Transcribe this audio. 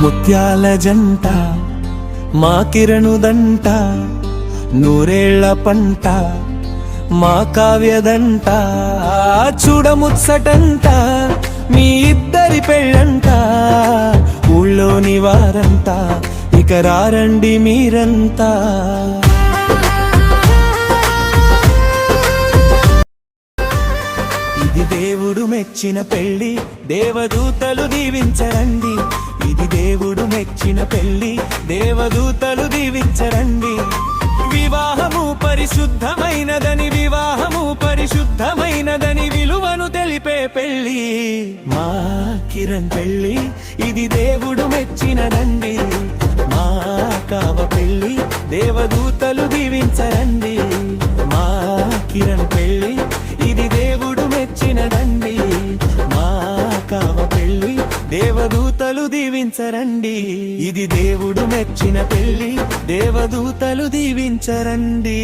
ముత్యాల జంట మా కిరణుదంట, నూరేళ్ల పంట మా కావ్యదంట, చూడముచ్చటంట మీ ఇద్దరి పెళ్ళంట, ఊళ్ళోని వారంతా ఇక రారండి మీరంతా. ఇది దేవుడు మెచ్చిన పెళ్లి, దేవదూతలు దీవించరండి. ఇది దేవుడు మెచ్చిన పెళ్లి, దేవదూతలు దీవించరండి. వివాహము పరిశుద్ధమైనదని, వివాహము పరిశుద్ధమైనదని విలువను తెలిపే పెళ్లి మా కిరణ్ పెళ్లి. ఇది దేవుడు మెచ్చినదండి. మా కావ పెళ్లి, దేవదూతలు దీవించరండి. మా కిరణ్ పెళ్లి, ఇది దేవుడు మెచ్చినదండి. మా కావ పెళ్లి, దేవదూతలు దీవించరండి. ఇది దేవుడు మెచ్చిన పెళ్లి, దేవదూతలు దీవించరండి.